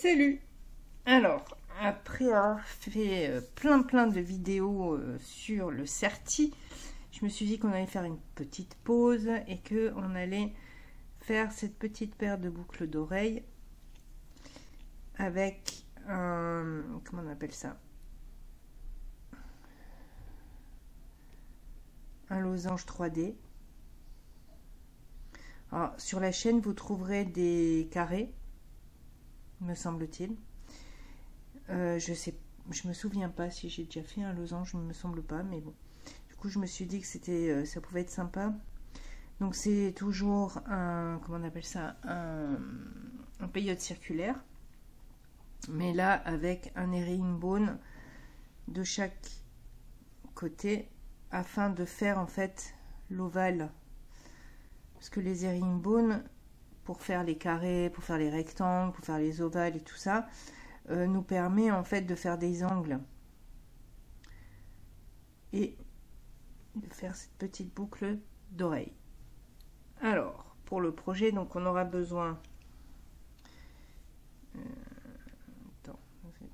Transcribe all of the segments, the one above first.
Salut! Alors, après avoir fait plein de vidéos sur le Certi, je me suis dit qu'on allait faire une petite pause et que on allait faire cette petite paire de boucles d'oreilles avec un, comment on appelle ça? Un losange 3D. Alors, sur la chaîne, vous trouverez des carrés, me semble-t-il. Je me souviens pas si j'ai déjà fait un losange, il ne me semble pas, mais bon. Du coup, je me suis dit que ça pouvait être sympa. Donc, c'est toujours un, comment on appelle ça, un peyote circulaire, mais là avec un herringbone de chaque côté, afin de faire en fait l'ovale. Parce que les herringbones, pour faire les carrés, pour faire les rectangles, pour faire les ovales et tout ça, nous permet en fait de faire des angles et de faire cette petite boucle d'oreille. Alors, pour le projet, donc on aura besoin... attends,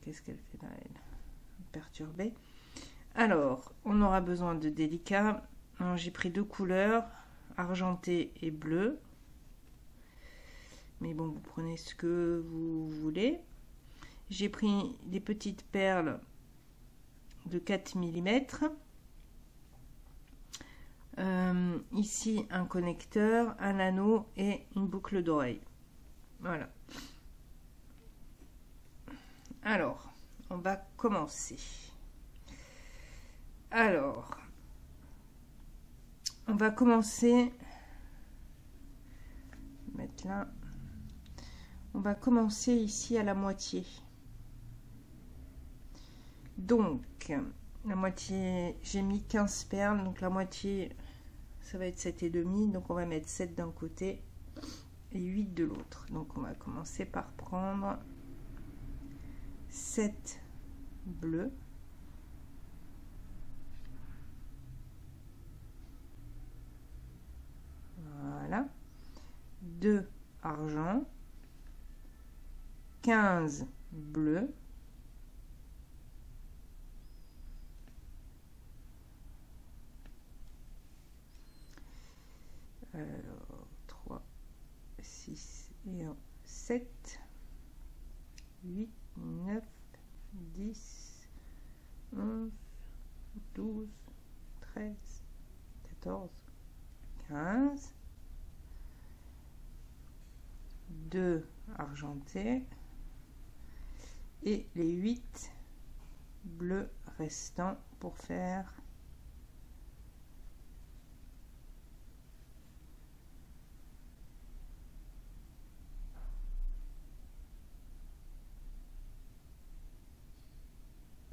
qu'est-ce qu'elle fait là, elle? Perturbée. Alors, on aura besoin de délicats. J'ai pris deux couleurs, argenté et bleu. Mais bon, vous prenez ce que vous voulez. J'ai pris des petites perles de 4 mm. Ici, un connecteur, un anneau et une boucle d'oreille. Voilà. Alors, on va commencer. Alors, on va commencer... mettre là. On va commencer ici à la moitié. Donc, la moitié, j'ai mis 15 perles, donc la moitié, ça va être 7,5. Donc, on va mettre 7 d'un côté et 8 de l'autre. Donc, on va commencer par prendre 7 bleus. Voilà. 2 argent. 15 bleus. Alors, 3, 6 et 1, 7, 8, 9, 10, 11, 12, 13, 14, 15, 2 argentés et les 8 bleus restants pour faire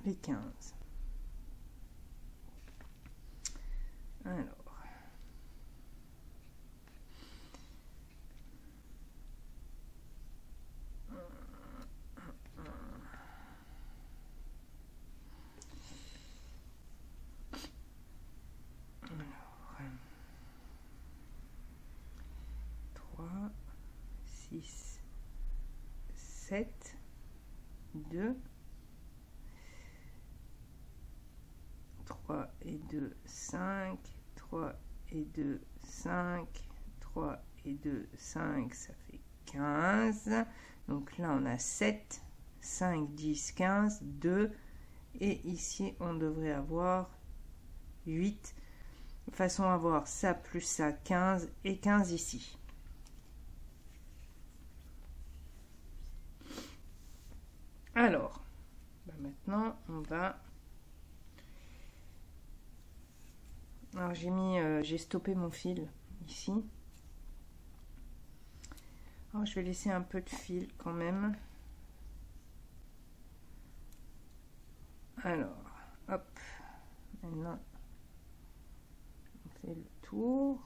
les 15. Alors, trois, 6, 7, 2, 3 et 2, 5, 3 et 2, 5, 3 et 2, 5, ça fait 15. Donc là, on a 7, 5, 10, 15, 2. Et ici, on devrait avoir 8. De façon à avoir ça plus ça, 15 et 15 ici. Alors, maintenant, on va... Alors j'ai stoppé mon fil ici. Alors je vais laisser un peu de fil quand même. Alors, hop, maintenant on fait le tour.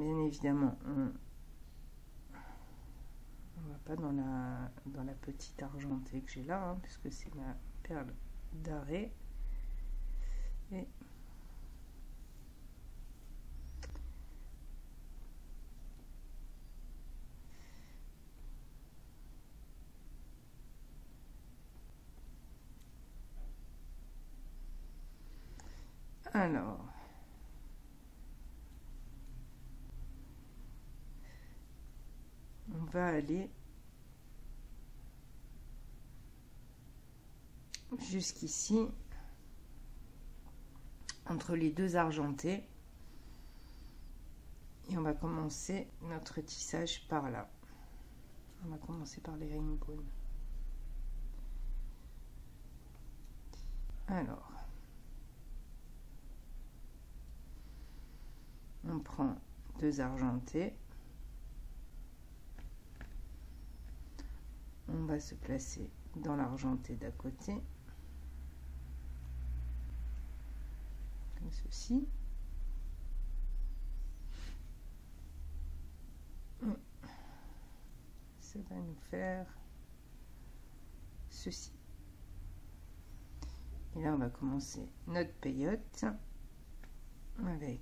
bien évidemment, on va pas dans la petite argentée que j'ai là, hein, puisque c'est ma perle d'arrêt. Et alors, on va aller jusqu'ici, entre les deux argentés, et on va commencer notre tissage par là. On va commencer par les herringbones. Alors, on prend deux argentés, on va se placer dans l'argenté d'à côté, comme ceci. Ça va nous faire ceci. Et là, on va commencer notre peyote avec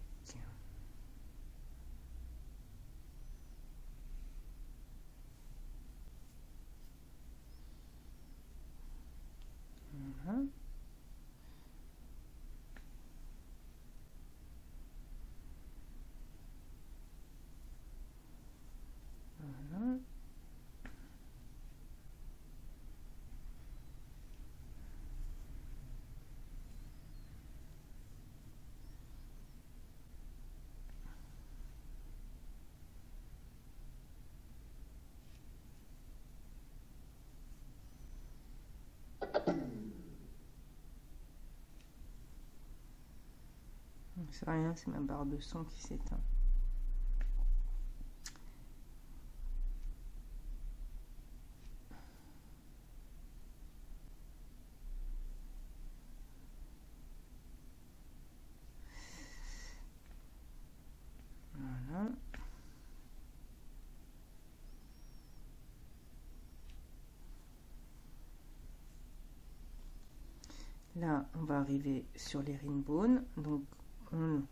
voilà. Voilà. C'est rien, c'est ma barre de son qui s'éteint. Voilà. Là, on va arriver sur les herringbones, donc on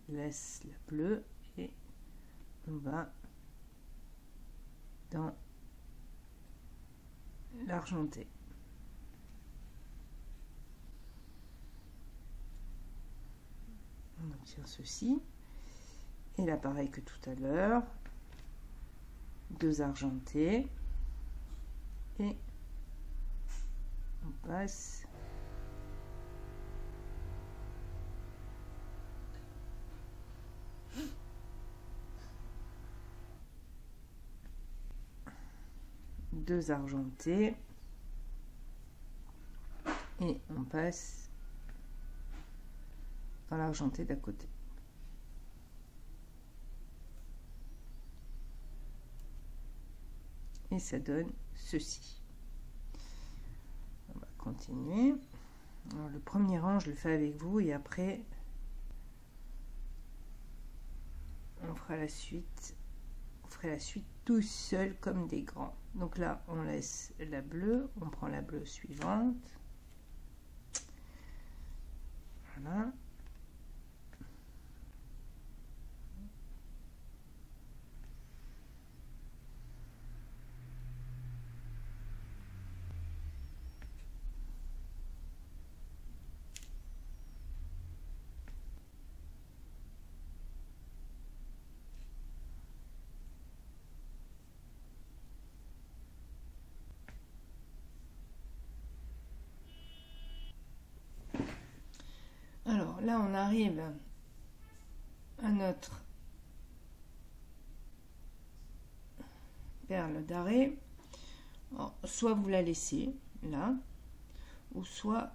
laisse la bleue et on va dans l'argenté. On obtient ceci. Et là, pareil que tout à l'heure, deux argentés et on passe deux argentés et on passe dans l'argenté d'à côté. Et ça donne ceci. On va continuer. Alors, le premier rang, je le fais avec vous et après on fera la suite. On fera la suite tout seul comme des grands. Donc là, on laisse la bleue, on prend la bleue suivante. Voilà. Alors là, on arrive à notre perle d'arrêt. Soit vous la laissez là, ou soit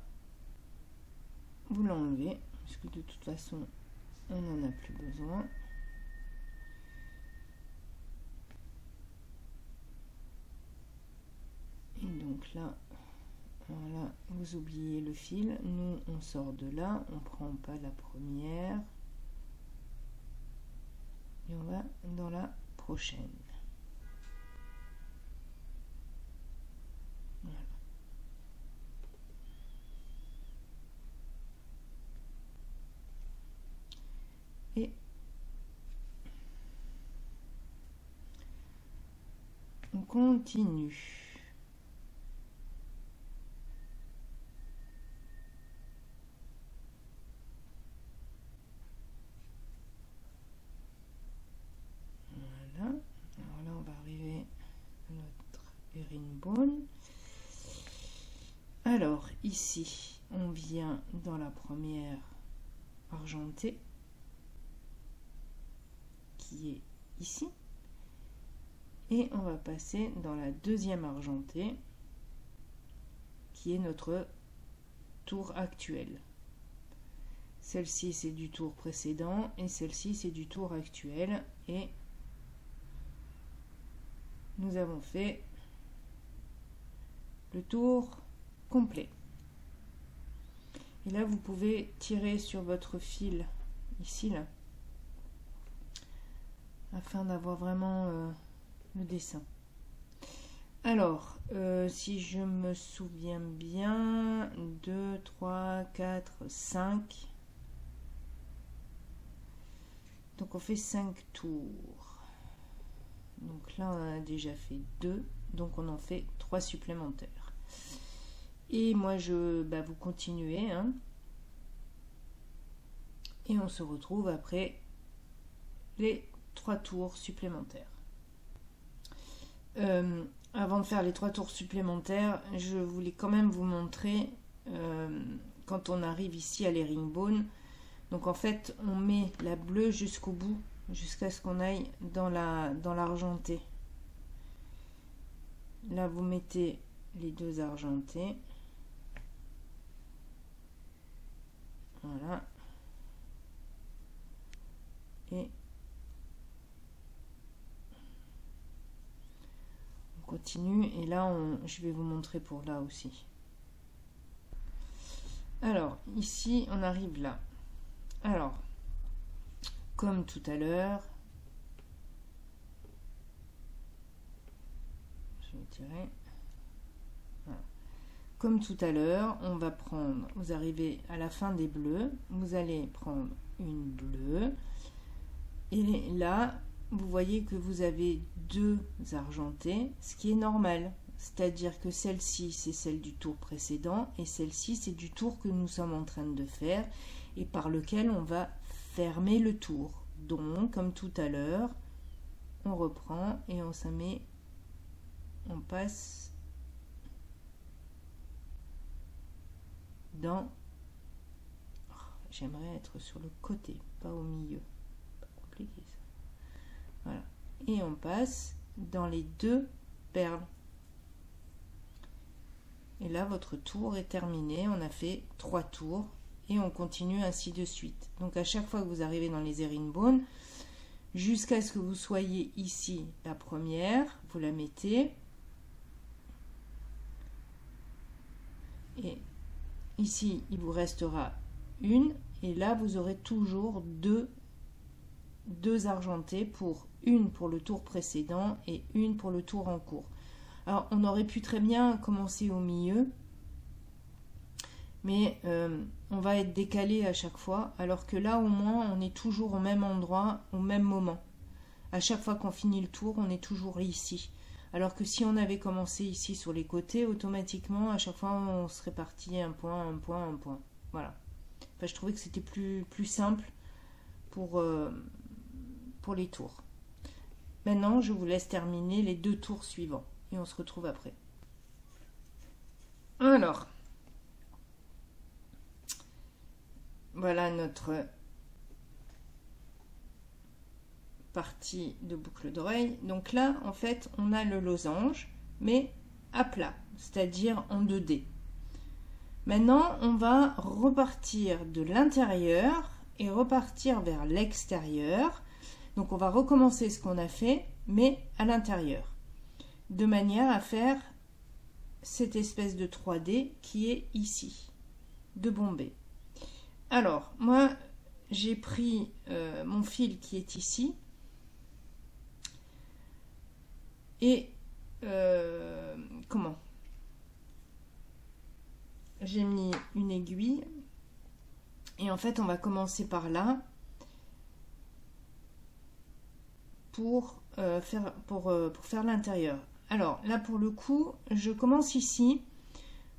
vous l'enlevez, parce que de toute façon, on n'en a plus besoin. Et donc là, voilà, vous oubliez le fil. Nous, on sort de là, on prend pas la première. Et on va dans la prochaine. Voilà. Et on continue. Voilà. Alors là, on va arriver à notre herringbone. Alors ici, on vient dans la première argentée qui est ici. Et on va passer dans la deuxième argentée qui est notre tour actuel. Celle-ci c'est du tour précédent et celle-ci c'est du tour actuel, et nous avons fait le tour complet. Et là vous pouvez tirer sur votre fil ici là afin d'avoir vraiment le dessin. Alors si je me souviens bien, 2, 3, 4, 5, donc on fait 5 tours. Donc là on a déjà fait 2, donc on en fait 3 supplémentaires. Et moi vous continuez hein, et on se retrouve après les 3 tours supplémentaires. Avant de faire les 3 tours supplémentaires, je voulais quand même vous montrer quand on arrive ici à l'herringbone. Donc en fait on met la bleue jusqu'au bout, jusqu'à ce qu'on aille dans l'argenté. Là vous mettez les 2 argentés. Voilà. Et on continue. Et là, je vais vous montrer pour là aussi. Alors, ici, on arrive là. Alors, comme tout à l'heure, je vais tirer. Voilà. Comme tout à l'heure, on va prendre, vous arrivez à la fin des bleus, vous allez prendre une bleue, et là, vous voyez que vous avez 2 argentées, ce qui est normal, c'est-à-dire que celle-ci, c'est celle du tour précédent, et celle-ci, c'est du tour que nous sommes en train de faire, et par lequel on va fermer le tour. Donc, comme tout à l'heure, on reprend, et on s'en met, on passe dans, j'aimerais être sur le côté, pas au milieu, pas compliqué ça. Voilà, et on passe dans les 2 perles. Et là votre tour est terminé, on a fait 3 tours et on continue ainsi de suite. Donc à chaque fois que vous arrivez dans les herringbones, jusqu'à ce que vous soyez ici la première, vous la mettez, et ici il vous restera une, et là vous aurez toujours deux argentées, une pour le tour précédent et une pour le tour en cours. Alors on aurait pu très bien commencer au milieu, mais on va être décalé à chaque fois, alors que là au moins on est toujours au même endroit, au même moment. À chaque fois qu'on finit le tour, on est toujours ici. Alors que si on avait commencé ici sur les côtés, automatiquement à chaque fois on serait parti un point, un point, un point. Voilà. Enfin, je trouvais que c'était plus simple pour les tours. Maintenant, je vous laisse terminer les 2 tours suivants et on se retrouve après. Alors, voilà notre partie de boucle d'oreille. Donc là, en fait, on a le losange, mais à plat, c'est-à-dire en 2D. Maintenant, on va repartir de l'intérieur et repartir vers l'extérieur. Donc, on va recommencer ce qu'on a fait, mais à l'intérieur, de manière à faire cette espèce de 3D qui est ici, de Bombay. Alors, moi, j'ai pris mon fil qui est ici, Et comment? J'ai mis une aiguille. Et en fait, on va commencer par là pour faire l'intérieur. Alors là, pour le coup, je commence ici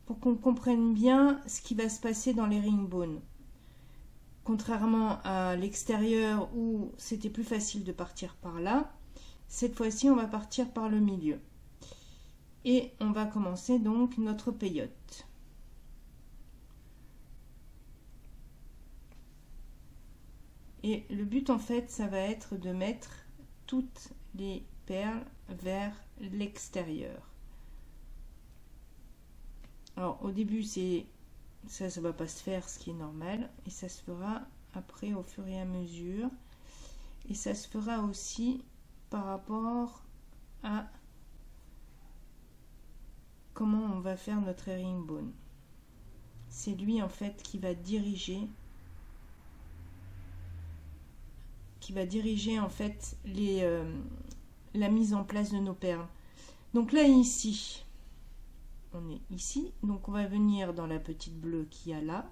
pour qu'on comprenne bien ce qui va se passer dans l'herringbone. Contrairement à l'extérieur où c'était plus facile de partir par là, cette fois-ci, on va partir par le milieu. Et on va commencer donc notre peyote. Et le but, en fait, ça va être de mettre toutes les perles vers l'extérieur. Alors, au début, ça va pas se faire, ce qui est normal. Et ça se fera après, au fur et à mesure. Et ça se fera aussi par rapport à comment on va faire notre herringbone. C'est lui, en fait, qui va diriger en fait la mise en place de nos perles. Donc là, ici, on est ici, donc on va venir dans la petite bleue qu'il y a là.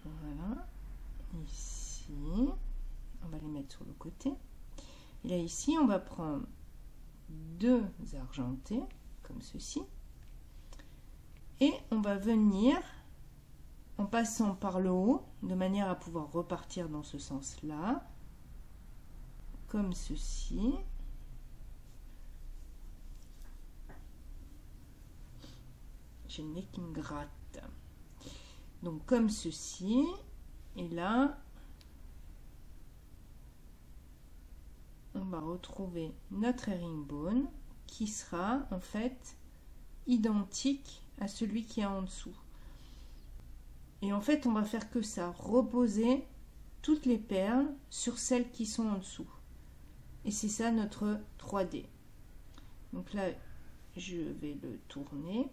Voilà, ici, on va les mettre sur le côté. Et là, ici, on va prendre 2 argentés, comme ceci. Et on va venir en passant par le haut, de manière à pouvoir repartir dans ce sens-là, comme ceci. J'ai le nez qui me gratte. Donc comme ceci, et là, on va retrouver notre herringbone qui sera en fait identique à celui qui est en dessous. Et en fait, on va faire que ça, reposer toutes les perles sur celles qui sont en dessous. Et c'est ça notre 3D. Donc là, je vais le tourner.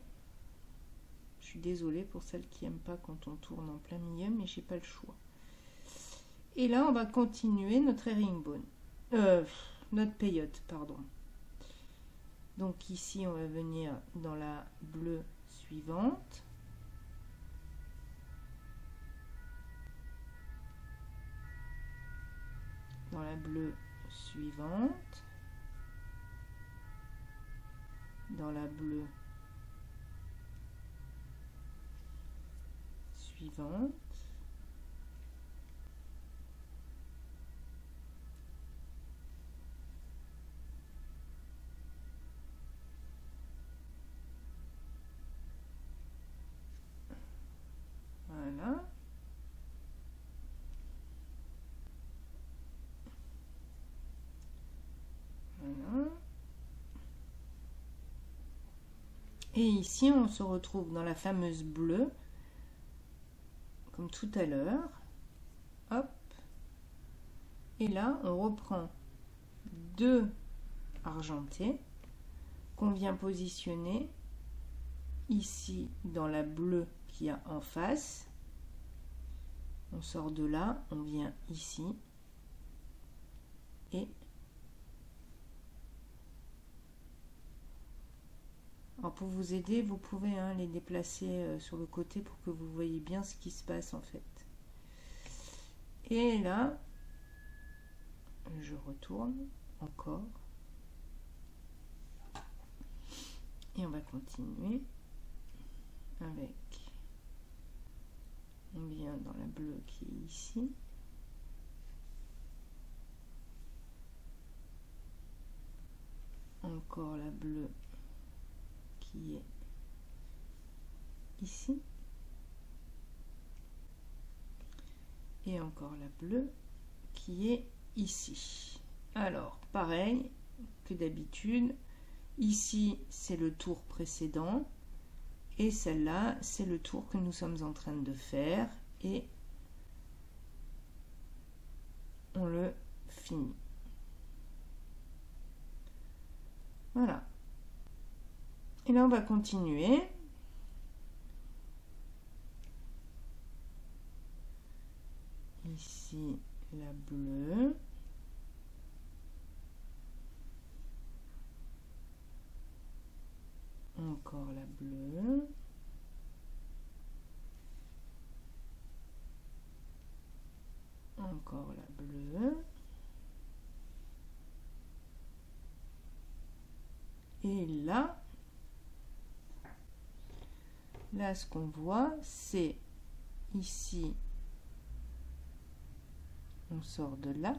Je suis désolée pour celles qui n'aiment pas quand on tourne en plein milieu, mais j'ai pas le choix. Et là, on va continuer notre herringbone. Notre peyote, pardon. Donc ici, on va venir dans la bleue suivante. Dans la bleue suivante. Dans la bleue suivante. Voilà. Voilà. Et ici, on se retrouve dans la fameuse bleue, comme tout à l'heure. Hop. Et là, on reprend 2 argentés qu'on vient positionner ici dans la bleue qu'il y a en face. On sort de là, on vient ici et alors pour vous aider, vous pouvez les déplacer sur le côté pour que vous voyez bien ce qui se passe en fait. Et là, je retourne encore. Et on va continuer avec, on vient dans la bleue qui est ici. Encore la bleue qui est ici. Et encore la bleue qui est ici. Alors, pareil que d'habitude, ici c'est le tour précédent et celle-là c'est le tour que nous sommes en train de faire et on le finit. Voilà. Et là on va continuer. ici la bleue, encore la bleue, encore la bleue, et là ce qu'on voit, c'est ici, on sort de là,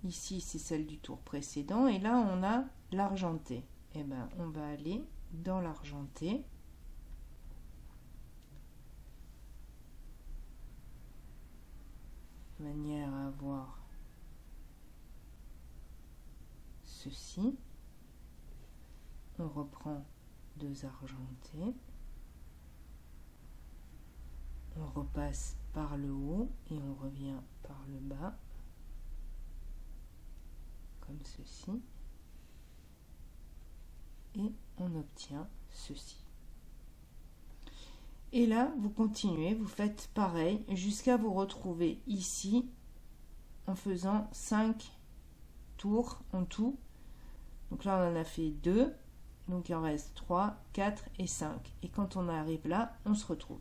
ici c'est celle du tour précédent, et là on a l'argenté. Et ben on va aller dans l'argenté, de manière à avoir ceci. On reprend 2 argentés, on repasse par le haut et on revient par le bas, comme ceci, et on obtient ceci. Et là, vous continuez, vous faites pareil jusqu'à vous retrouver ici en faisant 5 tours en tout. Donc là, on en a fait 2, donc il en reste 3, 4 et 5. Et quand on arrive là, on se retrouve.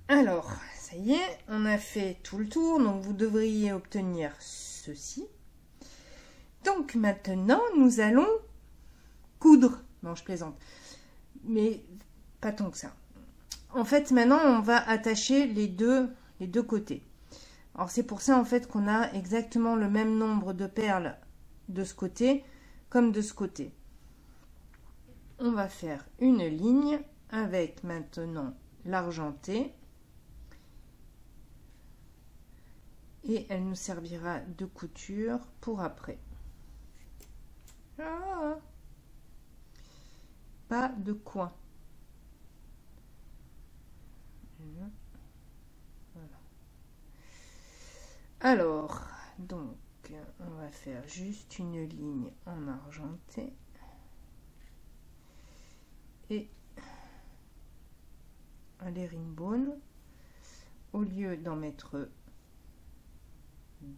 Alors, ça y est, on a fait tout le tour, donc vous devriez obtenir ceci. Donc maintenant, nous allons coudre. Non, je plaisante. Mais pas tant que ça. En fait, maintenant, on va attacher les deux côtés. Alors, c'est pour ça, en fait, qu'on a exactement le même nombre de perles de ce côté comme de ce côté. On va faire une ligne avec maintenant l'argenté. Et elle nous servira de couture pour après. Ah, pas de coin. Voilà. Alors, donc, on va faire juste une ligne en argenté. Et un herringbone, au lieu d'en mettre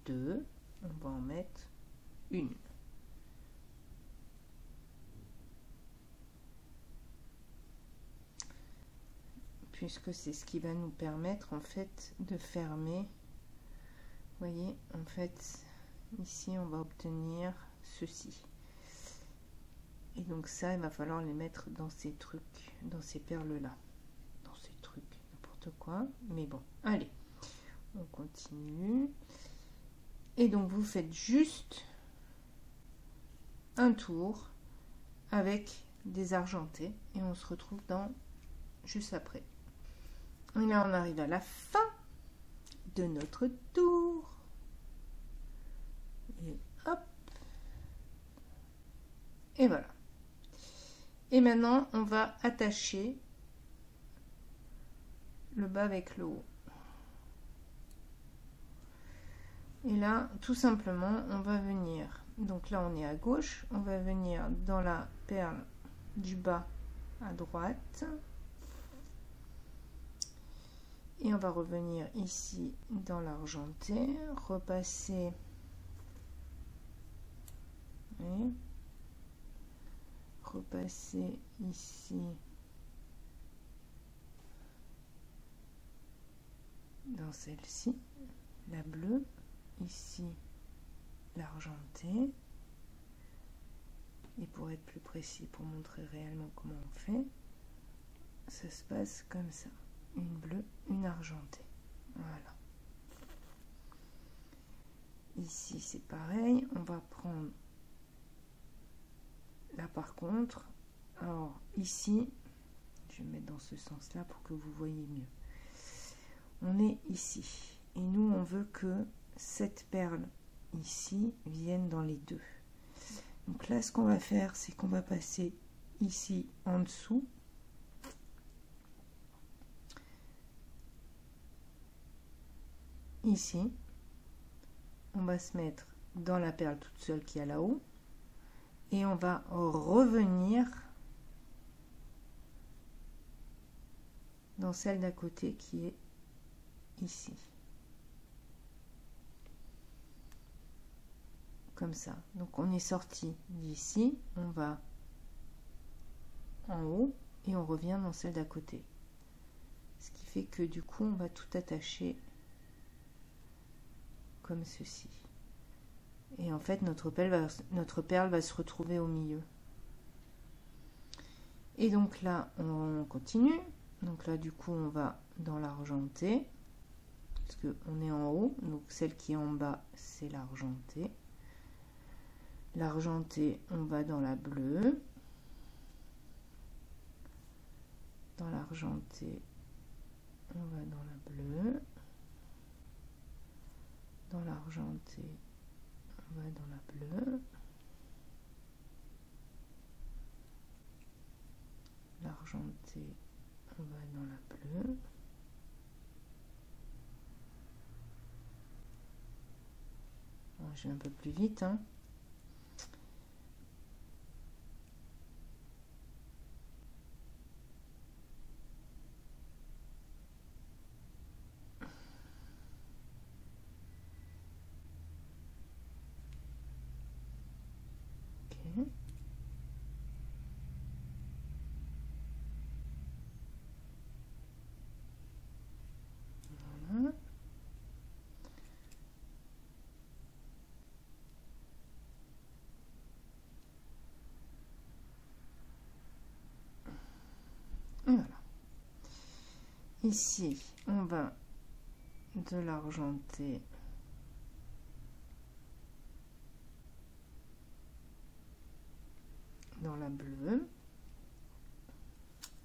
2, on va en mettre une. Puisque c'est ce qui va nous permettre en fait de fermer. Vous voyez, en fait, ici on va obtenir ceci. Et donc ça, il va falloir les mettre dans ces trucs, dans ces perles-là. Dans ces trucs, n'importe quoi. Mais bon, allez, on continue. Et donc vous faites juste un tour avec des argentés et on se retrouve dans juste après. Et là on arrive à la fin de notre tour et hop, et voilà. Et maintenant on va attacher le bas avec le haut. Et là, tout simplement, on va venir, donc là on est à gauche, on va venir dans la perle du bas à droite. Et on va revenir ici dans l'argenté, repasser, oui, repasser ici dans celle-ci, la bleue. Ici l'argenté, et pour être plus précis, pour montrer réellement comment on fait, ça se passe comme ça, une bleue, une argentée, voilà. Ici c'est pareil, on va prendre là par contre, alors ici je vais mettre dans ce sens là pour que vous voyez mieux, on est ici et nous on veut que cette perle ici vienne dans les deux. Donc là ce qu'on va faire, c'est qu'on va passer ici en dessous, ici on va se mettre dans la perle toute seule qui est là-haut et on va revenir dans celle d'à côté qui est ici. Comme ça. Donc on est sorti d'ici, on va en haut et on revient dans celle d'à côté. Ce qui fait que du coup on va tout attacher comme ceci. Et en fait notre perle va se retrouver au milieu. Et donc là on continue. Donc là du coup on va dans l'argenté. Parce qu'on est en haut. Donc celle qui est en bas c'est l'argenté. L'argenté, on va dans la bleue. Dans l'argenté, on va dans la bleue. Dans l'argenté, on va dans la bleue. L'argenté, on va dans la bleue. Bon, je vais un peu plus vite, hein. Voilà. Et voilà. Ici, on va de l'argenté dans la bleue.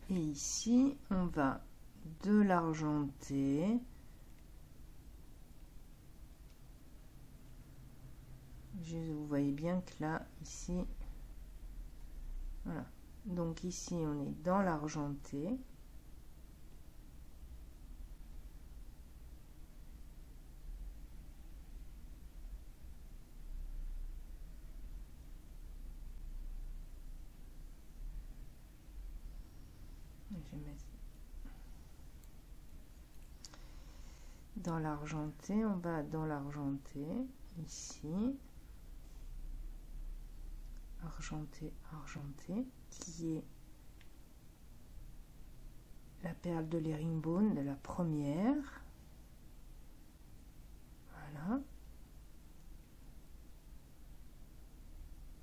Et ici, on va de l'argenté vous voyez bien que là, ici, voilà. Donc ici, on est dans l'argenté. Je vais mettre dans l'argenté, on va dans l'argenté, ici, argenté, argenté, qui est la perle de l'herringbone de la première. Voilà.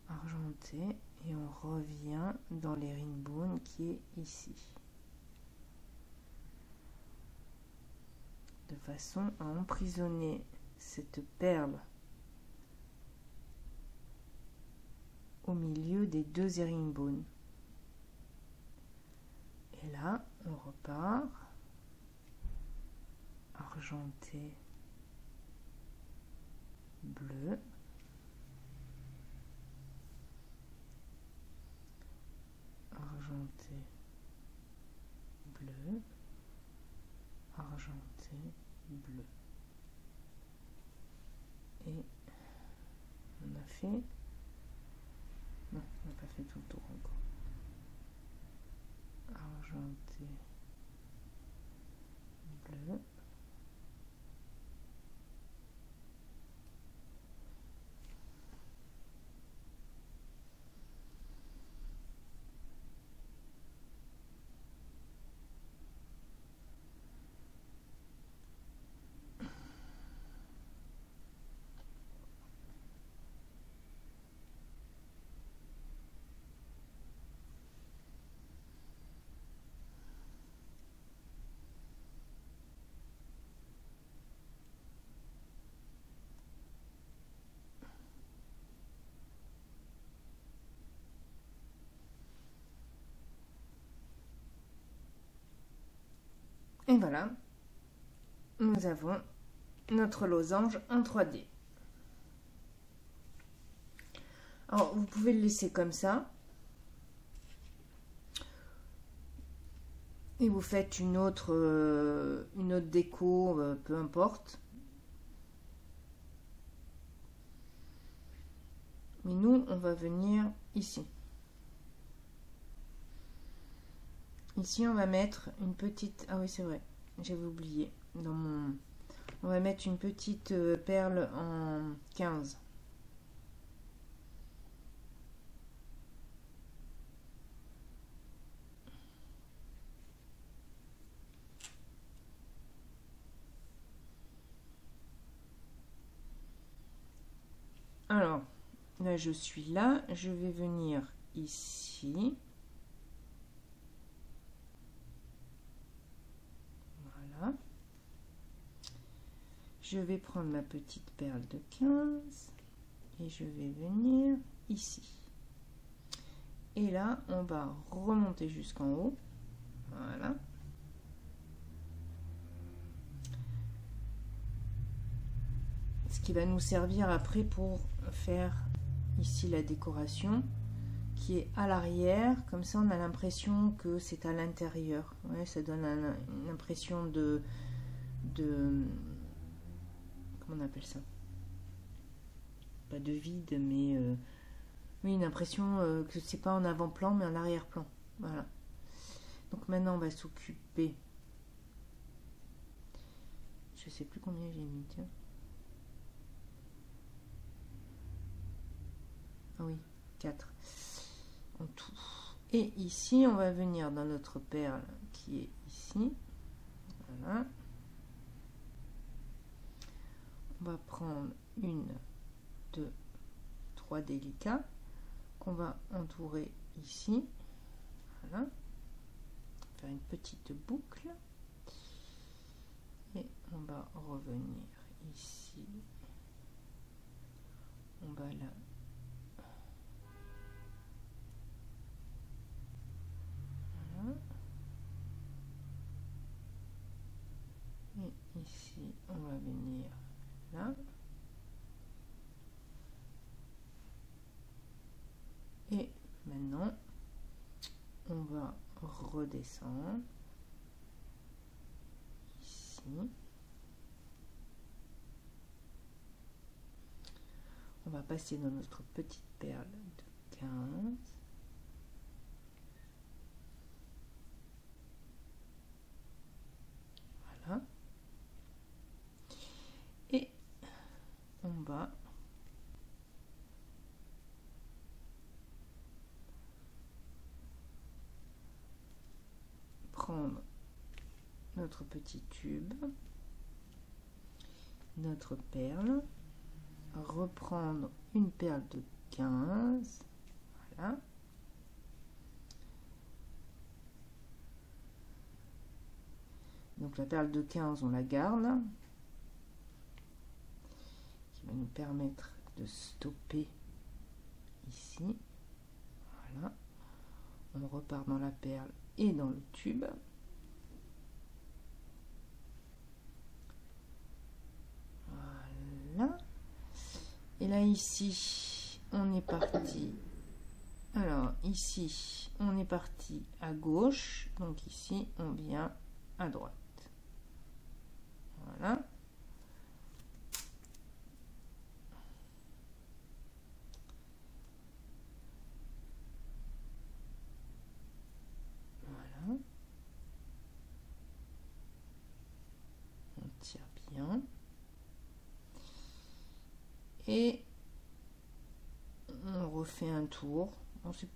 Argenté, et on revient dans l'herringbone qui est ici. De façon à emprisonner cette perle au milieu des deux herringbones. Et là, on repart. Argenté, bleu. Argenté, bleu. Argenté, bleu. Et on a fait... Non, on n'a pas fait tout le tour encore. Argenté, bleu. Et voilà, nous avons notre losange en 3D. Alors, vous pouvez le laisser comme ça. Et vous faites une autre déco, peu importe. Mais nous, on va venir ici. Ici, on va mettre une petite... Ah oui, c'est vrai, j'avais oublié. Dans mon... On va mettre une petite perle en 15. Alors, là, je suis là. Je vais venir ici. Voilà. Je vais prendre ma petite perle de 15 et je vais venir ici. Et là, on va remonter jusqu'en haut. Voilà. Ce qui va nous servir après pour faire ici la décoration qui est à l'arrière. Comme ça, on a l'impression que c'est à l'intérieur. Ouais, ça donne une impression de... Comment on appelle ça? Pas de vide, mais... oui, une impression que c'est pas en avant-plan, mais en arrière-plan. Voilà. Donc maintenant, on va s'occuper... Je sais plus combien j'ai mis, tiens. Ah oui, 4 en tout. Et ici, on va venir dans notre perle qui est ici. Voilà. On va prendre 1, 2, 3 délicats qu'on va entourer ici. Voilà. Faire une petite boucle. Et on va revenir ici. On va là. Voilà. Et ici, on va venir là. Et maintenant, on va redescendre ici. On va passer dans notre petite perle de 15. Voilà. Et on va prendre notre petit tube, notre perle, reprendre une perle de 15, voilà. Donc la perle de 15, on la garde, qui va nous permettre de stopper ici, voilà. On repart dans la perle et dans le tube. Voilà. Et là, ici, on est parti. Alors, ici, on est parti à gauche. Donc ici, on vient à droite. Voilà. Voilà. On tire bien. Et on refait un tour. C'est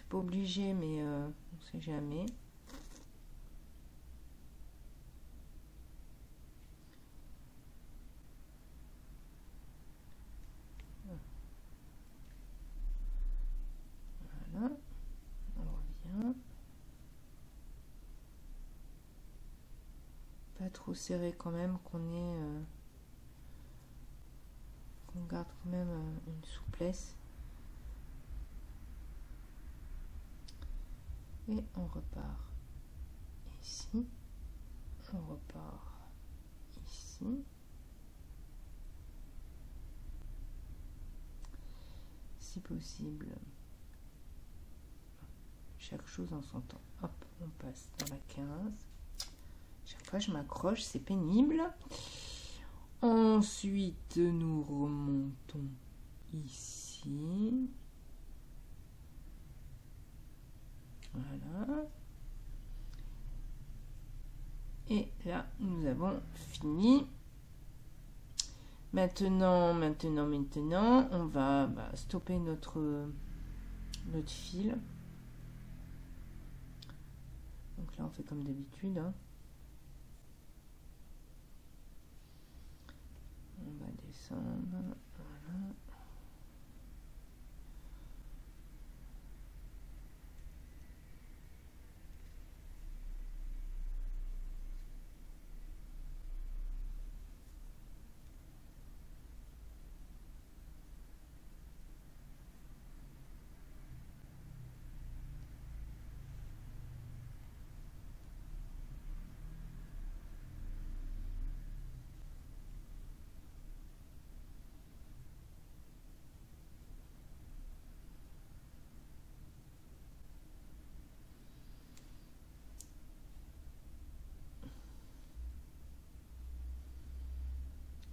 pas obligé, mais on sait jamais. Voilà. On revient. Pas trop serré quand même, qu'on garde quand même une souplesse. Et on repart ici, on repart ici. Si possible, chaque chose en son temps. Hop, on passe dans la 15. Chaque fois je m'accroche, c'est pénible. Ensuite, nous remontons ici. Voilà. Et là, nous avons fini. Maintenant, on va stopper notre fil. Donc là, on fait comme d'habitude. Hein. On va descendre. Voilà.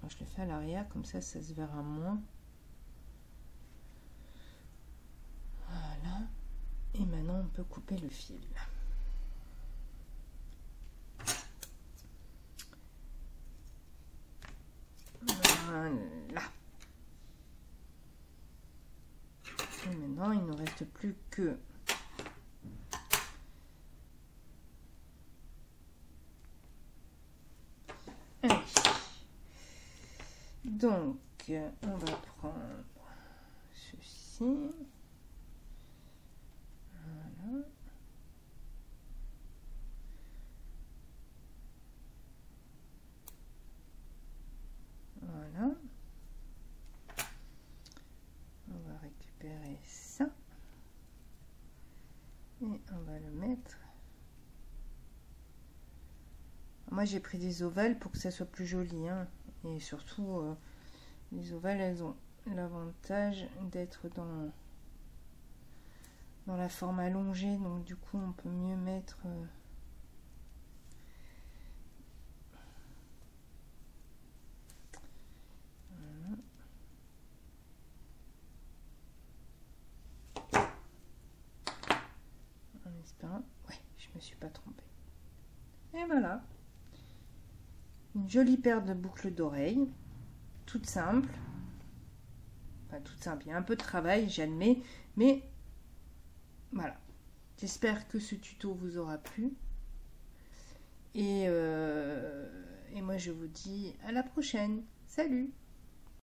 Je le fais à l'arrière, comme ça se verra moins. Voilà. Et maintenant, on peut couper le fil. Voilà. Et maintenant, il ne nous reste plus que allez. Donc, on va prendre ceci. Voilà. Voilà. On va récupérer ça. Et on va le mettre. Moi, j'ai pris des ovales pour que ça soit plus joli. Hein. Et surtout, les ovales, elles ont l'avantage d'être dans la forme allongée. Donc, du coup, on peut mieux mettre... en espérant... Ouais, je me suis pas trompée. Et voilà. Une jolie paire de boucles d'oreilles. Toute simple. Enfin, toute simple. Il y a un peu de travail, j'admets. Mais voilà. J'espère que ce tuto vous aura plu. Et moi, je vous dis à la prochaine. Salut!